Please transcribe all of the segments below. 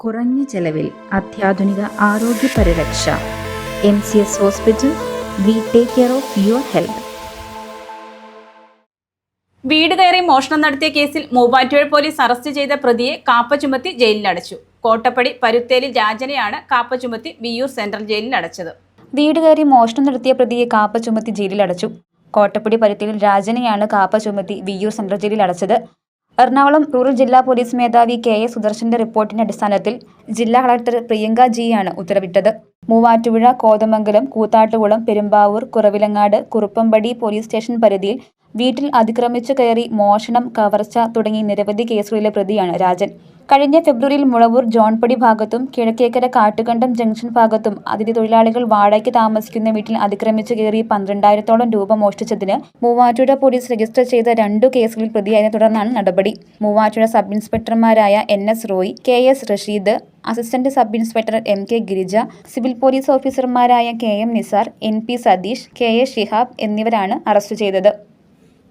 കുറഞ്ഞ ചെലവിൽ അത്യാധുനിക ആരോഗ്യ പരിരക്ഷ. MCS hospital. We take care of your health. വീട് കയറി മോഷണം നടത്തിയ കേസിൽ മൂവാറ്റുപുഴ പോലീസ് അറസ്റ്റ് ചെയ്ത പ്രതിയെ കാപ്പ ചുമത്തി ജയിലിലടച്ചു. കോട്ടപ്പടി പരുത്തേലിൽ രാജനെയാണ് കാപ്പ ചുമത്തി വിയ്യൂർ സെൻട്രൽ ജയിലിൽ അടച്ചത്. വീട് കയറി മോഷണം നടത്തിയ പ്രതിയെ കാപ്പ ചുമത്തി ജയിലിലടച്ചു. കോട്ടപ്പടി പരുത്തേലിൽ രാജനെയാണ് കാപ്പ ചുമത്തി വിയ്യൂർ സെൻട്രൽ ജയിലിൽ അടച്ചത്. എറണാകുളം റൂറൽ ജില്ലാ പോലീസ് മേധാവി KS സുദർശന്റെ റിപ്പോർട്ടിന്റെ അടിസ്ഥാനത്തിൽ ജില്ലാ കളക്ടർ പ്രിയങ്ക G.യാണ് ഉത്തരവിട്ടത്. മൂവാറ്റുപുഴ, കോതമംഗലം, കൂത്താട്ടുകുളം, പെരുമ്പാവൂർ, കുറവിലങ്ങാട്, കുറുപ്പംപടി പോലീസ് സ്റ്റേഷൻ പരിധിയിൽ വീട്ടിൽ അതിക്രമിച്ചു കയറി മോഷണം, കവർച്ച തുടങ്ങി നിരവധി കേസുകളിലെ പ്രതിയാണ് രാജൻ. കഴിഞ്ഞ ഫെബ്രുവരിയിൽ മുളവൂർ ജോൺപടി ഭാഗത്തും കിഴക്കേക്കര കാട്ടുകണ്ടം ജംഗ്ഷൻ ഭാഗത്തും അതിഥി തൊഴിലാളികൾ വാടകയ്ക്ക് താമസിക്കുന്ന വീട്ടിൽ അതിക്രമിച്ചു കയറി 12,000-ഓളം രൂപ മോഷ്ടിച്ചതിന് മൂവാറ്റുപുഴ പോലീസ് രജിസ്റ്റർ ചെയ്ത 2 കേസുകളിൽ പ്രതിയായതിനെ തുടർന്നാണ് നടപടി. മൂവാറ്റുപുഴ സബ് ഇൻസ്പെക്ടർമാരായ NS Roy, KS Rasheed, assistant sub inspector MK Girija, civil police ഓഫീസർമാരായ KM Nisar, NP Satheesh, KA Shihab എന്നിവരാണ് അറസ്റ്റ് ചെയ്തത്.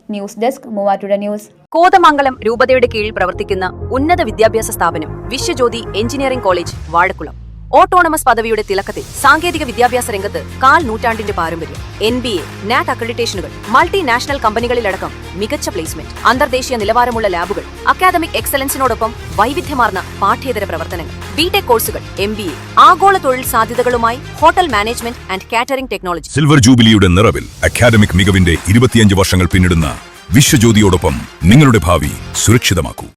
News desk, Muvattupuzha news. Kothamangalam രൂപതയുടെ കീഴിൽ പ്രവർത്തിക്കുന്ന ഉന്നത വിദ്യാഭ്യാസ സ്ഥാപനം Vishwajyothi engineering college Vazhakulam. Autonomous പദവിയുടെ തിളക്കത്തിൽ സാങ്കേതിക വിദ്യാഭ്യാസ രംഗത്ത് 1/4 നൂറ്റാണ്ടിന്റെ പാരമ്പര്യം. NBA, NAT അക്രഡിറ്റേഷനുകൾ, മൾട്ടിനാഷണൽ കമ്പനികളിലടക്കം മികച്ച പ്ലേസ്മെന്റ്, അന്തർദേശീയ നിലവാരമുള്ള ലാബുകൾ, അക്കാദമിക് എക്സലൻസിനോടൊപ്പം വൈവിധ്യമാർന്ന പാഠ്യേതര പ്രവർത്തനങ്ങൾ, BTech കോഴ്സുകൾ, MBA, ആഗോള തൊഴിൽ സാധ്യതകളുമായി hotel management and catering technology. Silver ജൂബിലിയുടെ നിറവിൽ അക്കാദമിക് മികവിന്റെ 25 വർഷങ്ങൾ പിന്നിടുന്ന വിശ്വജ്യോതിയോടൊപ്പം നിങ്ങളുടെ ഭാവി സുരക്ഷിതമാക്കൂ.